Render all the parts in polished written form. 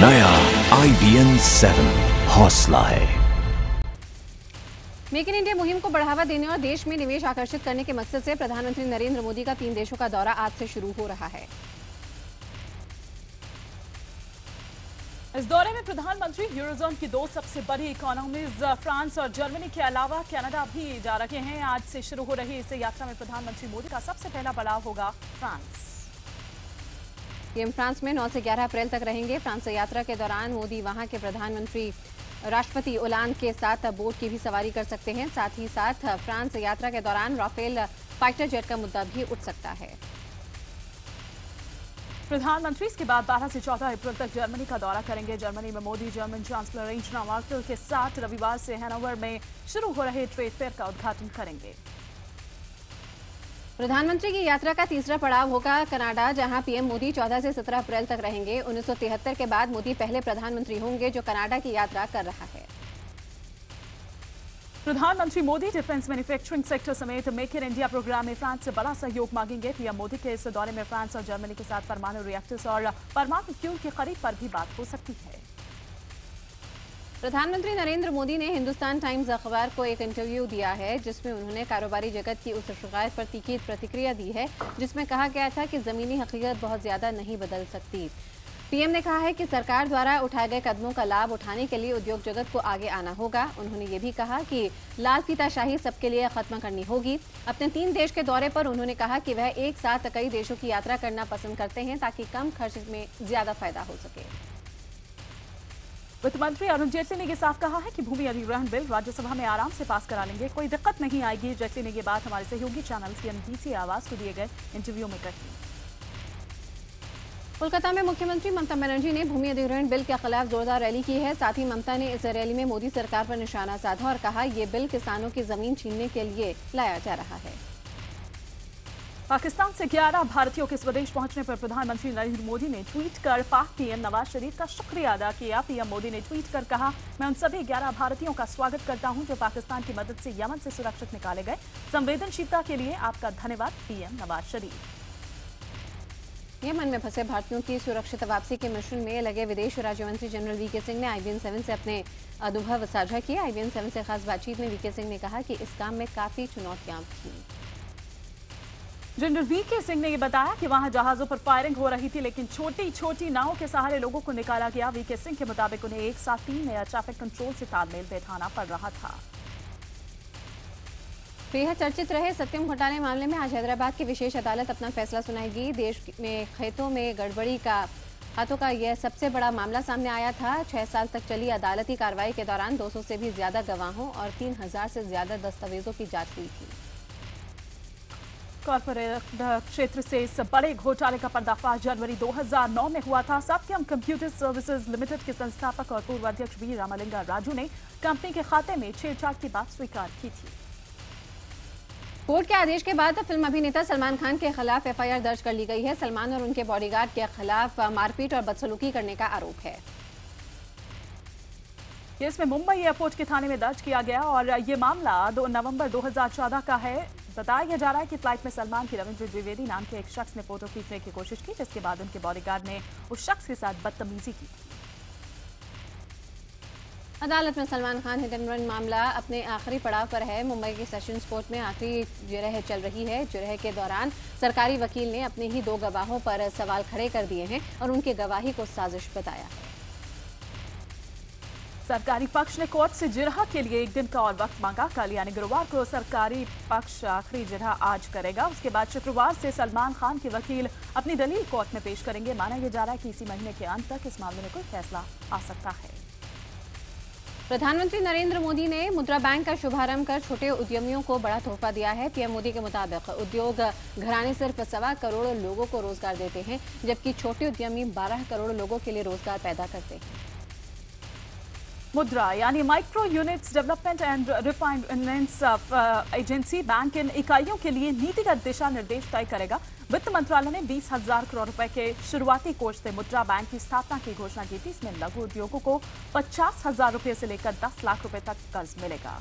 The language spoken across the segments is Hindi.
नया IBN 7 हौसला है। मेक इन इंडिया मुहिम को बढ़ावा देने और देश में निवेश आकर्षित करने के मकसद से प्रधानमंत्री नरेंद्र मोदी का 3 देशों का दौरा आज से शुरू हो रहा है। इस दौरे में प्रधानमंत्री यूरोजोन की 2 सबसे बड़ी इकोनॉमीज फ्रांस और जर्मनी के अलावा कनाडा भी जा रहे हैं। आज से शुरू हो रही इस यात्रा में प्रधानमंत्री मोदी का सबसे पहला पड़ाव होगा फ्रांस। पीएम फ्रांस में 9 से 11 अप्रैल तक रहेंगे। फ्रांस यात्रा के दौरान मोदी वहां के प्रधानमंत्री राष्ट्रपति ओलांद के साथ बोट की भी सवारी कर सकते हैं। साथ ही साथ फ्रांस यात्रा के दौरान राफेल फाइटर जेट का मुद्दा भी उठ सकता है। प्रधानमंत्री इसके बाद 12 से 14 अप्रैल तक जर्मनी का दौरा करेंगे। जर्मनी में Modi German chancellor Angela Merkel के साथ रविवार से हैनोवर में शुरू हो रहे ट्रेड फेयर का उद्घाटन करेंगे। प्रधानमंत्री की यात्रा का तीसरा पड़ाव होगा कनाडा, जहां पीएम मोदी 14 से 17 अप्रैल तक रहेंगे। 1973 के बाद मोदी पहले प्रधानमंत्री होंगे जो कनाडा की यात्रा कर रहा है। प्रधानमंत्री मोदी डिफेंस मैन्युफैक्चरिंग सेक्टर समेत मेक इन इंडिया प्रोग्राम में फ्रांस से बड़ा सहयोग मांगेंगे। पीएम मोदी के इस दौरे में फ्रांस और जर्मनी के साथ परमाणु रिएक्टर्स और परमाणु फ्यूल की खरीद पर भी बात हो सकती है। प्रधानमंत्री नरेंद्र मोदी ने हिंदुस्तान टाइम्स अखबार को एक इंटरव्यू दिया है, जिसमें उन्होंने कारोबारी जगत की उस शिकायत पर तीखी प्रतिक्रिया दी है जिसमें कहा गया था कि जमीनी हकीकत बहुत ज्यादा नहीं बदल सकती। पीएम ने कहा है कि सरकार द्वारा उठाए गए कदमों का लाभ उठाने के लिए उद्योग जगत को आगे आना होगा। उन्होंने ये भी कहा कि लाल फीताशाही सबके लिए खत्म करनी होगी। अपने 3 देश के दौरे पर उन्होंने कहा कि वह एक साथ कई देशों की यात्रा करना पसंद करते हैं ताकि कम खर्च में ज्यादा फायदा हो सके। वित्त मंत्री अरुण जेटली ने ये साफ कहा है कि भूमि अधिग्रहण बिल राज्यसभा में आराम से पास करा लेंगे, कोई दिक्कत नहीं आएगी। जेटली ने ये बात हमारे सहयोगी चैनल CNBC आवाज को दिए गए इंटरव्यू में कही। कोलकाता में मुख्यमंत्री ममता बनर्जी ने भूमि अधिग्रहण बिल के खिलाफ जोरदार रैली की है। साथ ही ममता ने इस रैली में मोदी सरकार पर निशाना साधा और कहा ये बिल किसानों की जमीन छीनने के लिए लाया जा रहा है। पाकिस्तान से 11 भारतीयों के स्वदेश पहुंचने पर प्रधानमंत्री नरेंद्र मोदी ने ट्वीट कर पाक पीएम नवाज शरीफ का शुक्रिया अदा किया। पीएम मोदी ने ट्वीट कर कहा, मैं उन सभी 11 भारतीयों का स्वागत करता हूं जो पाकिस्तान की मदद से यमन से सुरक्षित निकाले गए। संवेदनशीलता के लिए आपका धन्यवाद पीएम नवाज शरीफ। यमन में फंसे भारतीयों की सुरक्षित वापसी के मिशन में लगे विदेश राज्य मंत्री जनरल वीके सिंह ने IBN 7 से अपने अनुभव साझा किए। IBN 7 से खास बातचीत में वीके सिंह ने कहा कि इस काम में काफी चुनौतियां थी। जनरल वीके सिंह ने यह बताया कि वहां जहाजों पर फायरिंग हो रही थी, लेकिन छोटी छोटी नावों के सहारे लोगों को निकाला गया। वीके सिंह के मुताबिक उन्हें एक साथ 3 एयर ट्रैफिक कंट्रोल से तालमेल बैठाना पड़ रहा था। बेहद चर्चित रहे सत्यम घोटाले मामले में आज हैदराबाद की विशेष अदालत अपना फैसला सुनाएगी। देश में खेतों में गड़बड़ी का हाथों का यह सबसे बड़ा मामला सामने आया था। 6 साल तक चली अदालती कार्रवाई के दौरान 200 से भी ज्यादा गवाहों और 3000 से ज्यादा दस्तावेजों की जांच हुई थी। कॉर्पोरेट क्षेत्र से इस बड़े घोटाले का पर्दाफाश जनवरी 2009 में हुआ था। सत्यम कंप्यूटर सर्विसेज लिमिटेड के संस्थापक और पूर्व अध्यक्ष वी रामलिंगा राजू ने कंपनी के खाते में छेड़छाड़ की बात स्वीकार की थी। कोर्ट के आदेश के बाद फिल्म अभिनेता सलमान खान के खिलाफ FIR दर्ज कर ली गई है। सलमान और उनके बॉडीगार्ड के खिलाफ मारपीट और बदसलूकी करने का आरोप है। केस में मुंबई एयरपोर्ट के थाने में दर्ज किया गया और ये मामला 2 नवंबर 2014 का है। बताया जा रहा है कि फ्लाइट में सलमान की रविंद्र द्विवेदी नाम के एक शख्स ने फोटो खींचने की कोशिश की, जिसके बाद उनके बॉडीगार्ड ने उस शख्स के साथ बदतमीजी की। अदालत में Salman Khan hit and run मामला अपने आखिरी पड़ाव पर है। मुंबई के सेशंस कोर्ट में आखिरी जिरह चल रही है। जिरह के दौरान सरकारी वकील ने अपने ही 2 गवाहों पर सवाल खड़े कर दिए हैं और उनकी गवाही को साजिश बताया है। सरकारी पक्ष ने कोर्ट से जिरह के लिए 1 दिन का और वक्त मांगा। कल यानी गुरुवार को सरकारी पक्ष आखिरी जिरह आज करेगा। उसके बाद शुक्रवार से सलमान खान के वकील अपनी दलील कोर्ट में पेश करेंगे। माना यह जा रहा है कि इसी महीने के अंत तक इस मामले में कोई फैसला आ सकता है। प्रधानमंत्री नरेंद्र मोदी ने मुद्रा बैंक का शुभारंभ कर छोटे उद्यमियों को बड़ा तोहफा दिया है। पीएम मोदी के मुताबिक उद्योग घराने सिर्फ 1.25 करोड़ लोगों को रोजगार देते हैं, जबकि छोटे उद्यमी 12 करोड़ लोगों के लिए रोजगार पैदा करते हैं। मुद्रा यानी micro units development and refinance agency bank इन इकाइयों के लिए नीतिगत दिशा निर्देश तय करेगा। वित्त मंत्रालय ने 20,000 करोड़ रुपए के शुरुआती कोष से मुद्रा बैंक की स्थापना की घोषणा की थी। इसमें लघु उद्योगों को 50,000 रुपए से लेकर 10 लाख रुपए तक कर्ज मिलेगा।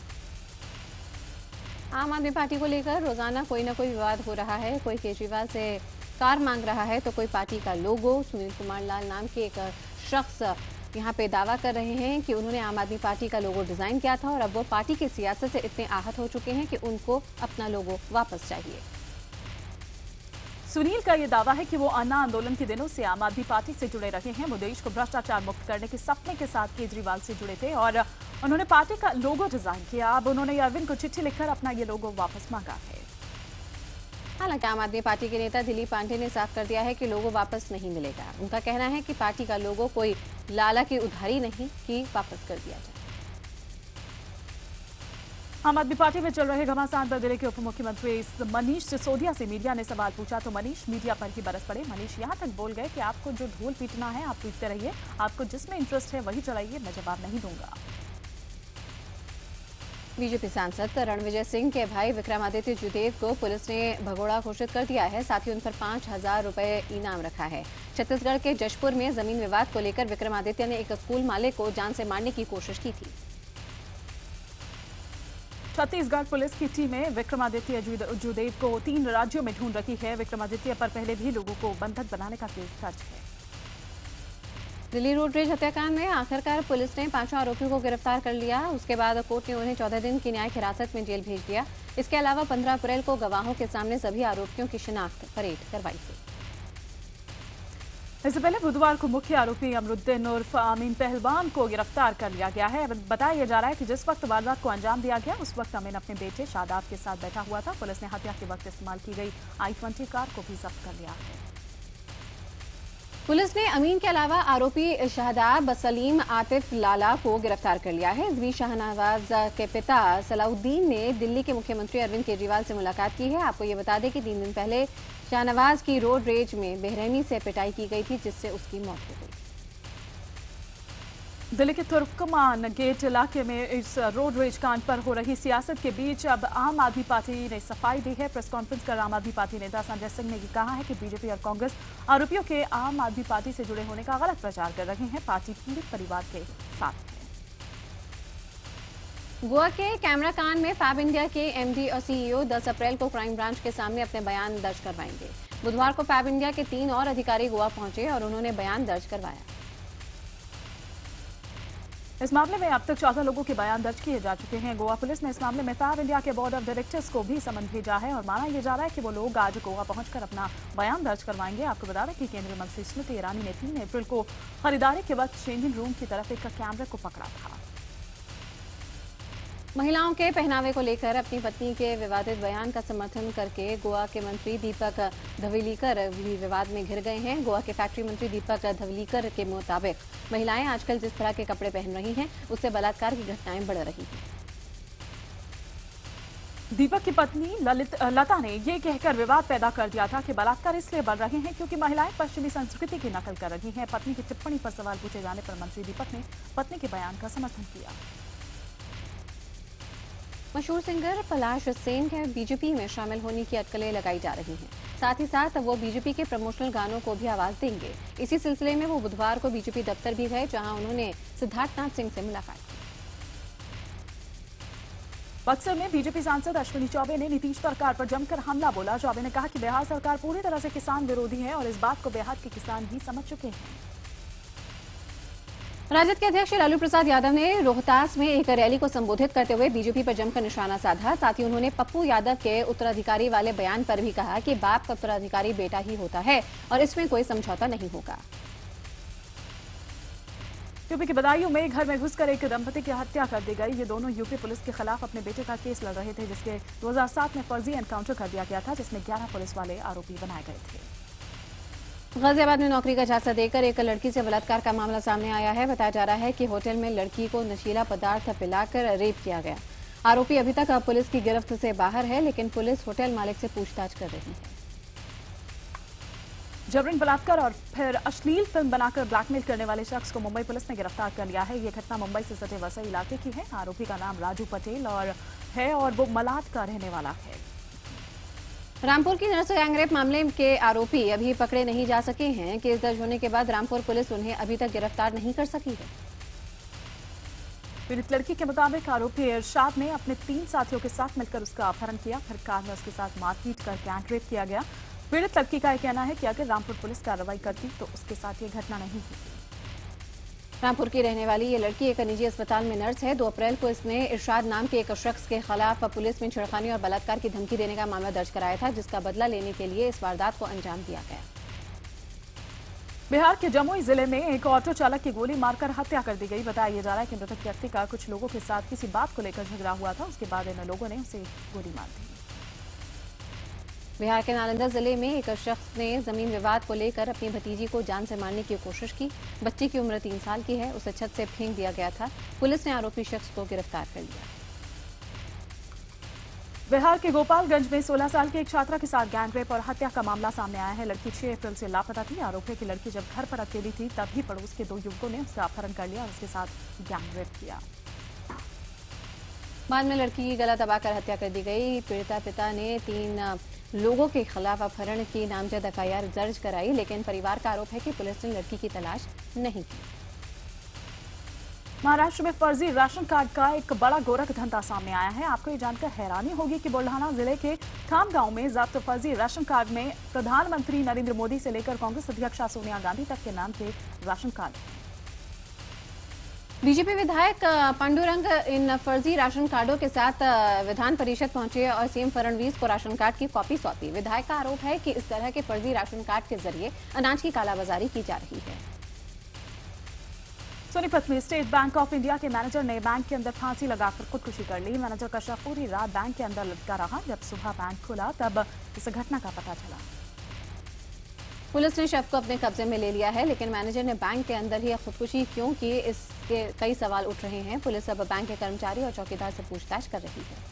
आम आदमी पार्टी को लेकर रोजाना कोई न कोई विवाद हो रहा है। कोई केजरीवाल से कार मांग रहा है तो कोई पार्टी का लोगो। सुनील कुमार लाल नाम के एक शख्स यहाँ पे दावा कर रहे हैं कि उन्होंने आम आदमी पार्टी का लोगो डिजाइन किया था और अब वो पार्टी की सियासत से इतने आहत हो चुके हैं कि उनको अपना लोगो वापस चाहिए। सुनील का ये दावा है कि वो अन्ना आंदोलन के दिनों से आम आदमी पार्टी से जुड़े रहे हैं। वो देश को भ्रष्टाचार मुक्त करने के सपने के साथ केजरीवाल से जुड़े थे और उन्होंने पार्टी का लोगो डिजाइन किया। अब उन्होंने अरविंद को चिट्ठी लिखकर अपना ये लोगो वापस मांगा है। हालांकि आम आदमी पार्टी के नेता दिलीप पांडे ने साफ कर दिया है कि लोगो वापस नहीं मिलेगा। उनका कहना है कि पार्टी का लोगो कोई लाला की उधारी नहीं कि वापस कर दिया जाए। आम आदमी पार्टी में चल रहे घमासान पर जिले के उप मुख्यमंत्री मनीष सिसोदिया से मीडिया ने सवाल पूछा तो मनीष मीडिया पर ही बरस पड़े। मनीष यहां तक बोल गए कि आपको जो ढोल पीटना है आप पीटते रहिए, आपको जिसमें इंटरेस्ट है वही चलाइए, मैं जवाब नहीं दूंगा। बीजेपी सांसद रणविजय सिंह के भाई विक्रमादित्य जयदेव को पुलिस ने भगोड़ा घोषित कर दिया है। साथ ही उन पर 5,000 रुपए इनाम रखा है। छत्तीसगढ़ के जशपुर में जमीन विवाद को लेकर विक्रमादित्य ने एक स्कूल मालिक को जान से मारने की कोशिश की थी। छत्तीसगढ़ पुलिस की टीमें विक्रमादित्य जयदेव को 3 राज्यों में ढूंढ रही है। विक्रमादित्य पर पहले भी लोगों को बंधक बनाने का केस दर्ज है। दिल्ली रोड रेज हत्याकांड में आखिरकार पुलिस ने 5 आरोपियों को गिरफ्तार कर लिया। उसके बाद कोर्ट ने उन्हें 14 दिन की न्यायिक हिरासत में जेल भेज दिया। इसके अलावा 15 अप्रैल को गवाहों के सामने सभी आरोपियों की शिनाख्त परेड करवाई गई। इससे पहले बुधवार को मुख्य आरोपी अमरुद्दीन उर्फ अमीन पहलवान को गिरफ्तार कर लिया गया है। बताया जा रहा है कि जिस वक्त वारदात को अंजाम दिया गया उस वक्त अमीन अपने बेटे शादाब के साथ बैठा हुआ था। पुलिस ने हत्या के वक्त इस्तेमाल की गई i20 कार को भी जब्त कर लिया है। पुलिस ने अमीन के अलावा आरोपी शादाब सलीम आतिफ लाला को गिरफ्तार कर लिया है। इस बीच शाहनवाज के पिता सलाउद्दीन ने दिल्ली के मुख्यमंत्री अरविंद केजरीवाल से मुलाकात की है। आपको ये बता दें कि 3 दिन पहले शाहनवाज की रोड रेज में बेरहमी से पिटाई की गई थी, जिससे उसकी मौत हो गई। दिल्ली के तुर्कमान गेट इलाके में इस रोड रेज कांड पर हो रही सियासत के बीच अब आम आदमी पार्टी ने सफाई दी है। प्रेस कॉन्फ्रेंस कर आम आदमी पार्टी नेता संजय सिंह ने कहा है कि बीजेपी और कांग्रेस आरोपियों के आम आदमी पार्टी से जुड़े होने का गलत प्रचार कर रहे हैं। पार्टी पीड़ित परिवार के साथ है। गोवा के कैमरा कांड में फैब इंडिया के एमडी और सीईओ 10 अप्रैल को क्राइम ब्रांच के सामने अपने बयान दर्ज करवाएंगे। बुधवार को फैब इंडिया के 3 और अधिकारी गोवा पहुंचे और उन्होंने बयान दर्ज करवाया। इस मामले में अब तक 14 लोगों के बयान दर्ज किए जा चुके हैं। गोवा पुलिस ने इस मामले में फैब इंडिया के बोर्ड ऑफ डायरेक्टर्स को भी समन भेजा है और माना यह जा रहा है कि वो लोग आज गोवा पहुंचकर अपना बयान दर्ज करवाएंगे। आपको बता दें कि केंद्रीय मंत्री स्मृति ईरानी ने 3 अप्रैल को खरीदारी के वक्त चेंजिंग रूम की तरफ एक कैमरे को पकड़ा था। महिलाओं के पहनावे को लेकर अपनी पत्नी के विवादित बयान का समर्थन करके गोवा के मंत्री दीपक धवलीकर भी विवाद में घिर गए हैं। गोवा के फैक्ट्री मंत्री दीपक धवलीकर के मुताबिक महिलाएं आजकल जिस तरह के कपड़े पहन रही हैं उससे बलात्कार की घटनाएं बढ़ रही हैं। दीपक की पत्नी लता ने ये कहकर विवाद पैदा कर दिया था कि बलात्कार इसलिए बढ़ रहे हैं क्योंकि महिलाएं पश्चिमी संस्कृति की नकल कर रही हैं। पत्नी की टिप्पणी पर सवाल पूछे जाने पर मंत्री दीपक ने पत्नी के बयान का समर्थन किया। मशहूर सिंगर पलाश सेन के बीजेपी में शामिल होने की अटकलें लगाई जा रही हैं। साथ ही साथ वो बीजेपी के प्रमोशनल गानों को भी आवाज देंगे। इसी सिलसिले में वो बुधवार को बीजेपी दफ्तर भी गए, जहां उन्होंने सिद्धार्थनाथ सिंह से मुलाकात की। बक्सर में बीजेपी सांसद अश्विनी चौबे ने नीतीश सरकार पर जमकर हमला बोला। चौबे ने कहा कि बिहार सरकार पूरी तरह से किसान विरोधी है और इस बात को बिहार के किसान भी समझ चुके हैं। राजद के अध्यक्ष लालू प्रसाद यादव ने रोहतास में एक रैली को संबोधित करते हुए बीजेपी पर जमकर निशाना साधा। साथ ही उन्होंने पप्पू यादव के उत्तराधिकारी वाले बयान पर भी कहा कि बाप का उत्तराधिकारी बेटा ही होता है और इसमें कोई समझौता नहीं होगा। यूपी के बदायूं में घर में घुसकर एक दंपति की हत्या कर दी गई। ये दोनों यूपी पुलिस के खिलाफ अपने बेटे का केस लड़ रहे थे, जिसके 2007 में फर्जी एनकाउंटर कर दिया गया था, जिसमें 11 पुलिस वाले आरोपी बनाए गए थे। गाजियाबाद में नौकरी का झांसा देकर एक लड़की से बलात्कार का मामला सामने आया है। बताया जा रहा है कि होटल में लड़की को नशीला पदार्थ पिलाकर रेप किया गया। आरोपी अभी तक पुलिस की गिरफ्त से बाहर है, लेकिन पुलिस होटल मालिक से पूछताछ कर रही है। जबरन बलात्कार और फिर अश्लील फिल्म बनाकर ब्लैकमेल करने वाले शख्स को मुंबई पुलिस ने गिरफ्तार कर लिया है। ये घटना मुंबई से सटे वसई इलाके की है। आरोपी का नाम राजू पटेल और वो मलाड का रहने वाला है। रामपुर की नर्स गैंगरेप मामले के आरोपी अभी पकड़े नहीं जा सके हैं। केस दर्ज होने के बाद रामपुर पुलिस उन्हें अभी तक गिरफ्तार नहीं कर सकी है। पीड़ित लड़की के मुताबिक आरोपी इरशाद ने अपने 3 साथियों के साथ मिलकर उसका अपहरण किया, फिर कार में उसके साथ मारपीट कर गैंग रेप किया गया। पीड़ित लड़की का कहना है कि अगर रामपुर पुलिस कार्रवाई करती तो उसके साथ ये घटना नहीं होती। रामपुर की रहने वाली ये लड़की एक निजी अस्पताल में नर्स है। 2 अप्रैल को इसने इरशाद नाम के एक शख्स के खिलाफ पुलिस में छेड़खानी और बलात्कार की धमकी देने का मामला दर्ज कराया था, जिसका बदला लेने के लिए इस वारदात को अंजाम दिया गया। बिहार के जमुई जिले में एक ऑटो चालक की गोली मारकर हत्या कर दी गई। बताया जा रहा है कि मृतक व्यक्ति का कुछ लोगों के साथ किसी बात को लेकर झगड़ा हुआ था। उसके बाद इन लोगों ने उसे गोली मार दी। बिहार के नालंदा जिले में एक शख्स ने जमीन विवाद को लेकर अपनी भतीजी को जान से मारने की कोशिश की। बच्ची की उम्र 3 साल की है। उसे छत से फेंक दिया गया था। पुलिस ने आरोपी शख्स को गिरफ्तार कर लिया। बिहार के गोपालगंज में 16 साल की एक छात्रा के साथ गैंगरेप और हत्या का मामला सामने आया है। लड़की 6 अप्रैल से लापता थी। आरोप है कि लड़की जब घर पर अकेली थी तभी पड़ोस के 2 युवकों ने उसका अपहरण कर लिया और उसके साथ गैंगरेप किया। बाद में लड़की की गला दबाकर हत्या कर दी गई। पीड़िता पिता ने 3 लोगों के खिलाफ अपहरण की नामजद एफआईआर दर्ज कराई, लेकिन परिवार का आरोप है कि पुलिस ने लड़की की तलाश नहीं की। महाराष्ट्र में फर्जी राशन कार्ड का एक बड़ा गोरख धंधा सामने आया है। आपको ये जानकर हैरानी होगी कि बुल्ढाना जिले के खामगांव में जब्त फर्जी राशन कार्ड में प्रधानमंत्री नरेंद्र मोदी से लेकर कांग्रेस अध्यक्षा सोनिया गांधी तक के नाम के राशन कार्ड हैं। बीजेपी विधायक पांडुरंग इन फर्जी राशन कार्डों के साथ विधान परिषद पहुंचे और सीएम फडणवीस को राशन कार्ड की कॉपी सौंपी। विधायक का आरोप है कि इस तरह के फर्जी राशन कार्ड के जरिए अनाज की कालाबाजारी की जा रही है। सोनीपत में स्टेट बैंक ऑफ इंडिया के मैनेजर ने बैंक के अंदर फांसी लगाकर खुदकुशी कर ली। मैनेजर का शव पूरी रात बैंक के अंदर लटका रहा। जब सुबह बैंक खुला तब इस घटना का पता चला। पुलिस ने शव को अपने कब्जे में ले लिया है, लेकिन मैनेजर ने बैंक के अंदर ही खुदकुशी क्यों की, इसके कई सवाल उठ रहे हैं। पुलिस अब बैंक के कर्मचारी और चौकीदार से पूछताछ कर रही है।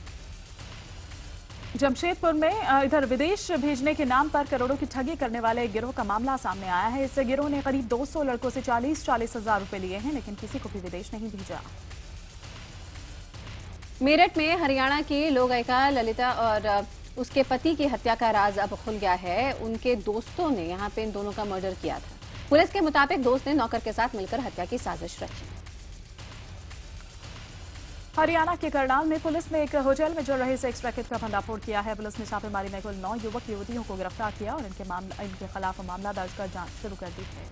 जमशेदपुर में इधर विदेश भेजने के नाम पर करोड़ों की ठगी करने वाले एक गिरोह का मामला सामने आया है। इस गिरोह ने करीब 200 लड़कों से 40-40 हजार रुपए लिए हैं, लेकिन किसी को भी विदेश नहीं भेजा। मेरठ में हरियाणा की लोक गायिका ललिता और उसके पति की हत्या का राज अब खुल गया है। उनके दोस्तों ने यहां पे इन दोनों का मर्डर किया था। पुलिस के मुताबिक दोस्त ने नौकर के साथ मिलकर हत्या की साजिश रची। हरियाणा के करनाल में पुलिस ने एक होटल में चल रहे सेक्स रैकेट का भंडाफोड़ किया है। पुलिस ने छापेमारी में कुल 9 युवक युवतियों को गिरफ्तार किया और इनके खिलाफ मामला दर्ज कर जांच शुरू कर दी है।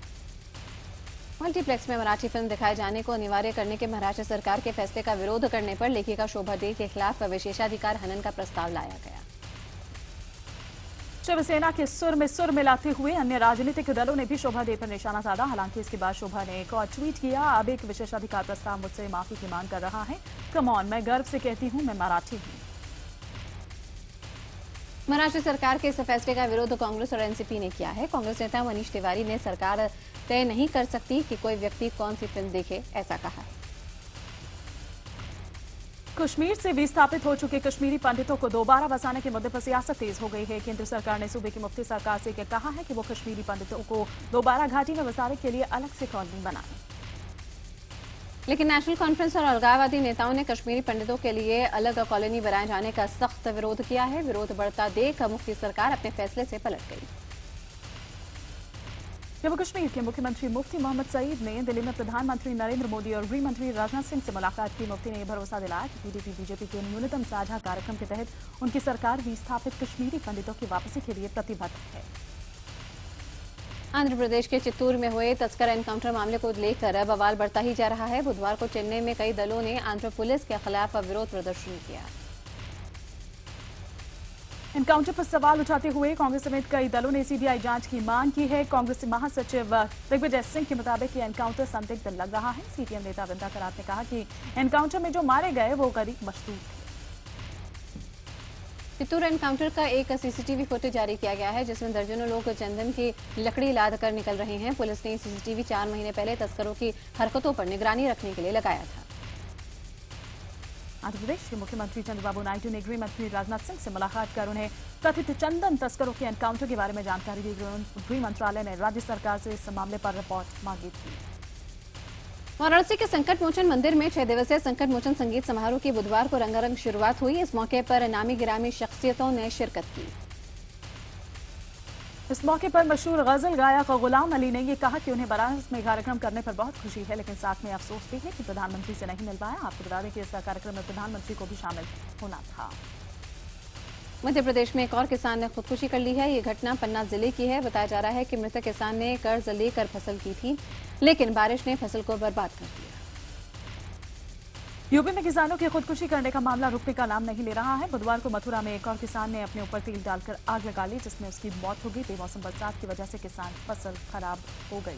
मल्टीप्लेक्स में मराठी फिल्म दिखाए जाने को अनिवार्य करने के महाराष्ट्र सरकार के फैसले का विरोध करने पर लेखिका शोभा डे के खिलाफ विशेषाधिकार हनन का प्रस्ताव लाया गया। शिवसेना के सुर में सुर मिलाते हुए अन्य राजनीतिक दलों ने भी शोभा डे पर निशाना साधा। हालांकि इसके बाद शोभा ने एक और ट्वीट किया, अब एक विशेषाधिकार प्रस्ताव मुझसे माफी की मांग कर रहा है। कम ऑन, मैं गर्व से कहती हूं मैं मराठी हूं। महाराष्ट्र सरकार के इस फैसले का विरोध कांग्रेस और एनसीपी ने किया है। कांग्रेस नेता मनीष तिवारी ने सरकार तय नहीं कर सकती कि कोई व्यक्ति कौन सी फिल्म देखे, ऐसा कहा है। कश्मीर से विस्थापित हो चुके कश्मीरी पंडितों को दोबारा बसाने के मुद्दे पर सियासत तेज हो गई है। केंद्र सरकार ने सूबे की मुफ्ती सरकार से कहा है कि वो कश्मीरी पंडितों को दोबारा घाटी में बसाने के लिए अलग से कॉलोनी बनाए। लेकिन नेशनल कॉन्फ्रेंस और अलगाववादी नेताओं ने कश्मीरी पंडितों के लिए अलग कॉलोनी बनाए जाने का सख्त विरोध किया है। विरोध बढ़ता देख मुफ्ती सरकार अपने फैसले से पलट गई। जम्मू कश्मीर के मुख्यमंत्री मुफ्ती मोहम्मद सईद ने दिल्ली में प्रधानमंत्री नरेंद्र मोदी और गृह मंत्री राजनाथ सिंह से मुलाकात की। मुफ्ती ने भरोसा दिलाया कि पीडीपी बीजेपी के न्यूनतम साझा कार्यक्रम के तहत उनकी सरकार विस्थापित कश्मीरी पंडितों की वापसी के लिए प्रतिबद्ध है। आंध्र प्रदेश के चित्तूर में हुए तस्कर एनकाउंटर मामले को लेकर बवाल बढ़ता ही जा रहा है। बुधवार को चेन्नई में कई दलों ने आंध्र पुलिस के खिलाफ विरोध प्रदर्शन किया। एनकाउंटर पर सवाल उठाते हुए कांग्रेस समेत कई दलों ने सीबीआई जांच की मांग की है। कांग्रेस महासचिव दिग्विजय सिंह के मुताबिक ये एनकाउंटर संदिग्ध लग रहा है। सीपीएम नेता वृंदा करात ने कहा कि एनकाउंटर में जो मारे गए वो गरीब मजदूर थे। चित्तूर एनकाउंटर का एक सीसीटीवी फुटेज जारी किया गया है, जिसमें दर्जनों लोग चंदन की लकड़ी लाद कर निकल रहे हैं। पुलिस ने सीसीटीवी 4 महीने पहले तस्करों की हरकतों पर निगरानी रखने के लिए लगाया था। आंध्र प्रदेश के मुख्यमंत्री चंद्रबाबू नायडू ने गृह मंत्री राजनाथ सिंह से मुलाकात कर उन्हें कथित चंदन तस्करों के एनकाउंटर के बारे में जानकारी दी। गृह मंत्रालय ने राज्य सरकार से इस मामले पर रिपोर्ट मांगी थी। वाराणसी के संकट मोचन मंदिर में 6 दिवसीय संकट मोचन संगीत समारोह की बुधवार को रंगारंग शुरुआत हुई। इस मौके पर नामी गिरामी शख्सियतों ने शिरकत की। इस मौके पर मशहूर गजल गायक गुलाम अली ने ये कहा कि उन्हें बनारस में कार्यक्रम करने पर बहुत खुशी है, लेकिन साथ में अफसोस भी है कि प्रधानमंत्री से नहीं मिल पाया। आपको बता दें कि इस कार्यक्रम में प्रधानमंत्री को भी शामिल होना था। मध्य प्रदेश में एक और किसान ने खुदकुशी कर ली है। ये घटना पन्ना जिले की है। बताया जा रहा है कि मृतक किसान ने कर्ज लेकर फसल की थी। लेकिन बारिश ने फसल को बर्बाद कर दिया। यूपी में किसानों की खुदकुशी करने का मामला रुकने का नाम नहीं ले रहा है। बुधवार को मथुरा में एक और किसान ने अपने ऊपर तेल डालकर आग लगा ली, जिसमें उसकी मौत हो गई। बेमौसम बरसात की वजह से किसान फसल खराब हो गई।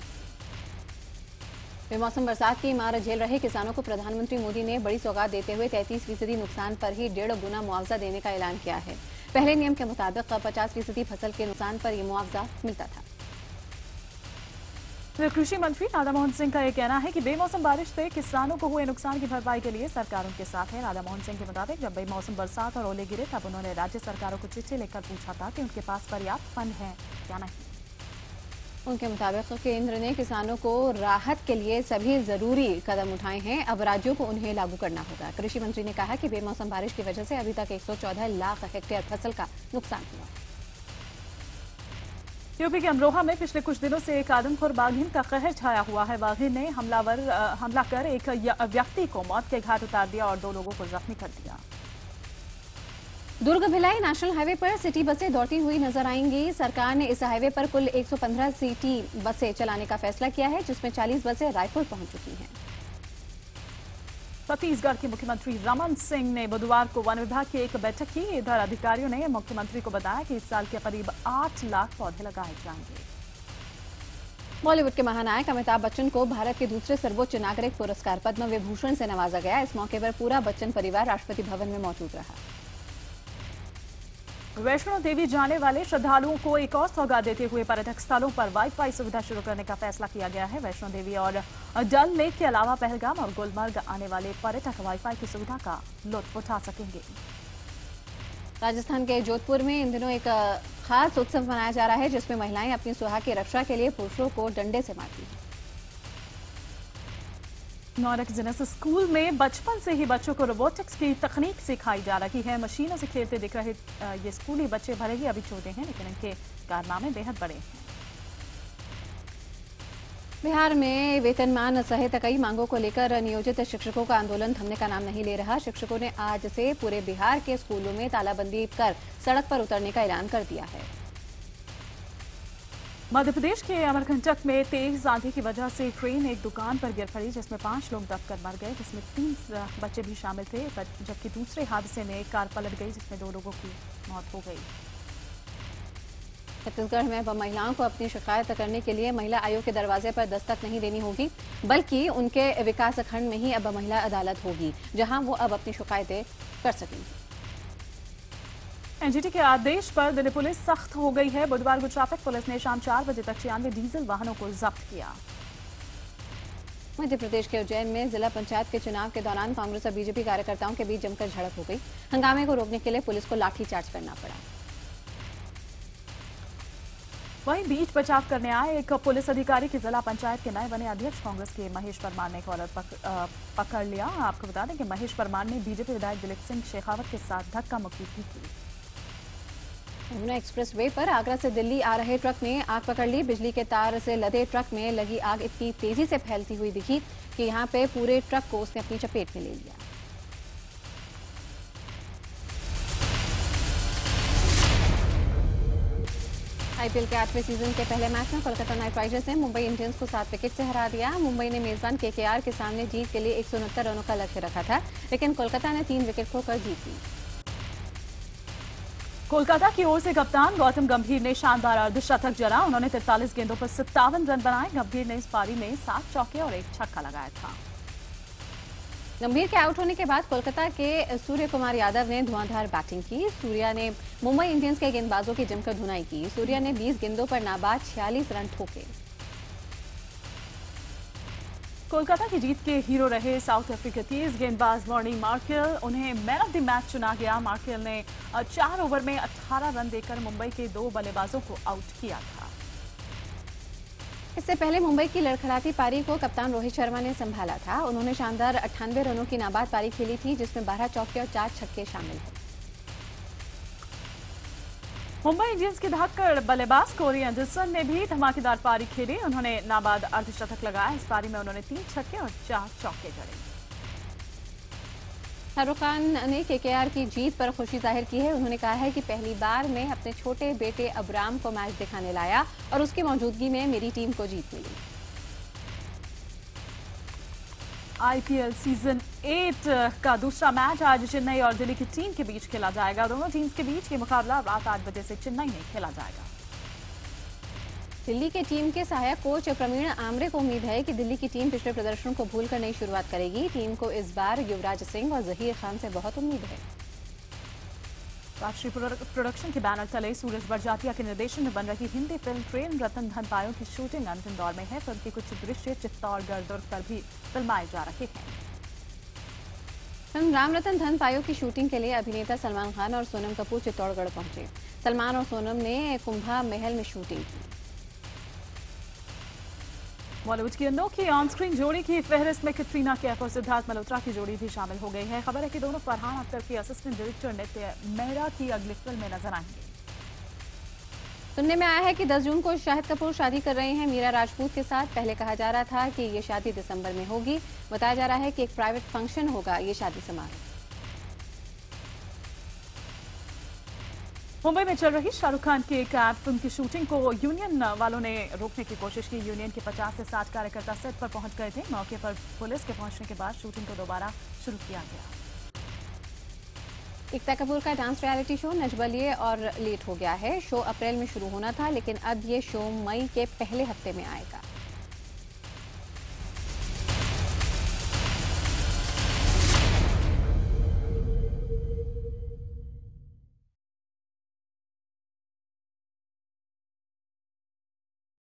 बेमौसम बरसात की मार झेल रहे किसानों को प्रधानमंत्री मोदी ने बड़ी सौगात देते हुए 33% नुकसान पर ही 1.5 गुना मुआवजा देने का ऐलान किया है। पहले नियम के मुताबिक 50% फसल के नुकसान पर यह मुआवजा मिलता था। कृषि मंत्री राधा मोहन सिंह का यह कहना है कि बेमौसम बारिश से किसानों को हुए नुकसान की भरपाई के लिए सरकार उनके साथ है। राधा मोहन सिंह के मुताबिक जब बेमौसम बरसात और ओले गिरे तब उन्होंने राज्य सरकारों को चिट्ठी लिखकर पूछा था कि उनके पास पर्याप्त फंड है या नहीं। उनके मुताबिक केंद्र ने किसानों को राहत के लिए सभी जरूरी कदम उठाए हैं, अब राज्यों को उन्हें लागू करना होगा। कृषि मंत्री ने कहा कि बेमौसम बारिश की वजह से अभी तक 114 लाख हेक्टेयर फसल का नुकसान हुआ है। यूपी के अमरोहा में पिछले कुछ दिनों से एक आदमखोर बाघिन का कहर छाया हुआ है। बाघिन ने हमला कर एक व्यक्ति को मौत के घाट उतार दिया और 2 लोगों को जख्मी कर दिया। दुर्ग भिलाई नेशनल हाईवे पर सिटी बसें दौड़ती हुई नजर आएंगी। सरकार ने इस हाईवे पर कुल 115 सिटी बसें चलाने का फैसला किया है, जिसमें 40 बसें रायपुर पहुंच चुकी हैं। छत्तीसगढ़ के मुख्यमंत्री रमन सिंह ने बुधवार को वन विभाग की एक बैठक की। इधर अधिकारियों ने मुख्यमंत्री को बताया कि इस साल के करीब 8 लाख पौधे लगाए जाएंगे। बॉलीवुड के महानायक अमिताभ बच्चन को भारत के दूसरे सर्वोच्च नागरिक पुरस्कार पद्म विभूषण से नवाजा गया। इस मौके पर पूरा बच्चन परिवार राष्ट्रपति भवन में मौजूद रहा। वैष्णो देवी जाने वाले श्रद्धालुओं को एक और सौगात देते हुए पर्यटक स्थलों पर वाईफाई सुविधा शुरू करने का फैसला किया गया है। वैष्णो देवी और डल लेक के अलावा पहलगाम और गुलमर्ग आने वाले पर्यटक वाईफाई की सुविधा का लुत्फ उठा सकेंगे। राजस्थान के जोधपुर में इन दिनों एक खास उत्सव मनाया जा रहा है, जिसमें महिलाएं अपनी सुहाग की रक्षा के लिए पुरुषों को डंडे से मारती हैं। नॉर्डिक जिनस स्कूल में बचपन से ही बच्चों को रोबोटिक्स की तकनीक सिखाई जा रही है। मशीनों से खेलते दिख रहे ये स्कूली बच्चे भले ही अभी छोटे हैं, लेकिन इनके कारनामे बेहद बड़े हैं। बिहार में वेतनमान सहित कई मांगों को लेकर नियोजित शिक्षकों का आंदोलन थमने का नाम नहीं ले रहा। शिक्षकों ने आज से पूरे बिहार के स्कूलों में तालाबंदी कर सड़क पर उतरने का ऐलान कर दिया है। मध्य प्रदेश के अमरकंटक में तेज आंधी की वजह से ट्रेन एक दुकान पर गिर पड़ी, जिसमें 5 लोग दबकर मर गए, जिसमें 3 बच्चे भी शामिल थे। जबकि दूसरे हादसे में एक कार पलट गई, जिसमें 2 लोगों की मौत हो गई। छत्तीसगढ़ में अब महिलाओं को अपनी शिकायत करने के लिए महिला आयोग के दरवाजे पर दस्तक नहीं देनी होगी, बल्कि उनके विकास खंड में ही अब महिला अदालत होगी, जहां वो अब अपनी शिकायतें कर सकेंगी। एनजीटी के आदेश पर दिल्ली पुलिस सख्त हो गई है। बुधवार को ट्रैफिक पुलिस ने शाम 4 बजे तक 96 डीजल वाहनों को जब्त किया। मध्य प्रदेश के उज्जैन में जिला पंचायत के चुनाव के दौरान कांग्रेस और बीजेपी कार्यकर्ताओं के बीच जमकर झड़प हो गई। हंगामे को रोकने के लिए पुलिस को लाठीचार्ज करना पड़ा। वहीं बीच बचाव करने आए एक पुलिस अधिकारी की जिला पंचायत के नए बने अध्यक्ष कांग्रेस के महेश परमार ने कॉलर पकड़ लिया। आपको बता दें कि महेश परमार ने बीजेपी विधायक दिलीप सिंह शेखावत के साथ धक्का मुक्की भी की। यमुना एक्सप्रेस वे पर आगरा से दिल्ली आ रहे ट्रक ने आग पकड़ ली। बिजली के तार से लदे ट्रक में लगी आग इतनी तेजी से फैलती हुई दिखी कि यहां पे पूरे ट्रक को उसने अपनी चपेट में ले लिया। आईपीएल के 8वें सीजन के पहले मैच में कोलकाता नाइट राइडर्स ने मुंबई इंडियंस को 7 विकेट से हरा दिया। मुंबई ने मेजबान केकेआर के सामने जीत के लिए 169 रनों का लक्ष्य रखा था, लेकिन कोलकाता ने 3 विकेट खोकर जीत ली। कोलकाता की ओर से कप्तान गौतम गंभीर ने शानदार अर्धशतक जड़ा। उन्होंने 43 गेंदों पर 57 रन बनाए। गंभीर ने इस पारी में 7 चौके और 1 छक्का लगाया था। गंभीर के आउट होने के बाद कोलकाता के सूर्य कुमार यादव ने धुआंधार बैटिंग की। सूर्या ने मुंबई इंडियंस के गेंदबाजों की जमकर धुनाई की। सूर्या ने 20 गेंदों पर नाबाद 46 रन ठोके। कोलकाता की जीत के हीरो रहे साउथ अफ्रीका के गेंदबाज लॉर्नी मार्केल। उन्हें मैन ऑफ द मैच चुना गया। मार्केल ने 4 ओवर में 18 रन देकर मुंबई के 2 बल्लेबाजों को आउट किया था। इससे पहले मुंबई की लड़खड़ाती पारी को कप्तान रोहित शर्मा ने संभाला था। उन्होंने शानदार 98 रनों की नाबाद पारी खेली थी, जिसमें 12 चौके और 4 छक्के शामिल हैं। मुंबई इंडियंस के धाकड़ बल्लेबाज कोरी एंडरसन ने भी धमाकेदार पारी खेली। उन्होंने नाबाद अर्धशतक लगाया। इस पारी में उन्होंने 3 छक्के और 4 चौके जड़े। शाहरुख खान ने केकेआर की जीत पर खुशी जाहिर की है। उन्होंने कहा है कि पहली बार मैं अपने छोटे बेटे अब्राम को मैच दिखाने लाया और उसकी मौजूदगी में मेरी टीम को जीत मिली। आईपीएल सीजन 8 का दूसरा मैच आज चेन्नई और दिल्ली की टीम के बीच खेला जाएगा। दोनों टीम्स के बीच ये मुकाबला रात 8 बजे से चेन्नई में खेला जाएगा। दिल्ली के टीम के सहायक कोच प्रवीण आमरे को उम्मीद है कि दिल्ली की टीम पिछले प्रदर्शन को भूलकर नई शुरुआत करेगी। टीम को इस बार युवराज सिंह और जहीर खान से बहुत उम्मीद है। राष्ट्रीय प्रोडक्शन के बैनर तले सूरज बड़जात्या के निर्देशन में बन रही हिंदी फिल्म ट्रेन रतन धन पायो की शूटिंग अंतिम दौर में है। फिल्म के कुछ दृश्य चित्तौड़गढ़ दुर्ग पर भी फिल्माए जा रहे हैं। फिल्म राम रतन धन पायो की शूटिंग के लिए अभिनेता सलमान खान और सोनम कपूर चित्तौड़गढ़ पहुंचे। सलमान और सोनम ने कुंभा महल में शूटिंग की। बॉलीवुड की अनोखी ऑन स्क्रीन जोड़ी की फहरिस्त में कैटरीना कैफ और सिद्धार्थ मल्होत्रा की जोड़ी भी शामिल हो गई है। खबर है कि दोनों फरहान अख्तर की असिस्टेंट डायरेक्टर नित्य मेहरा की अगली फिल्म में नजर आएंगे। सुनने में आया है कि 10 जून को शाहिद कपूर शादी कर रहे हैं मीरा राजपूत के साथ। पहले कहा जा रहा था कि ये शादी दिसंबर में होगी। बताया जा रहा है कि एक प्राइवेट फंक्शन होगा ये शादी समारोह। मुंबई में चल रही शाहरुख खान की एक ऐड फिल्म की शूटिंग को यूनियन वालों ने रोकने की कोशिश की। यूनियन के 50 से 60 कार्यकर्ता सेट पर पहुंच गए थे। मौके पर पुलिस के पहुंचने के बाद शूटिंग को दोबारा शुरू किया गया। एकता कपूर का dance reality show Nach Baliye और लेट हो गया है। शो अप्रैल में शुरू होना था, लेकिन अब ये शो मई के पहले हफ्ते में आएगा।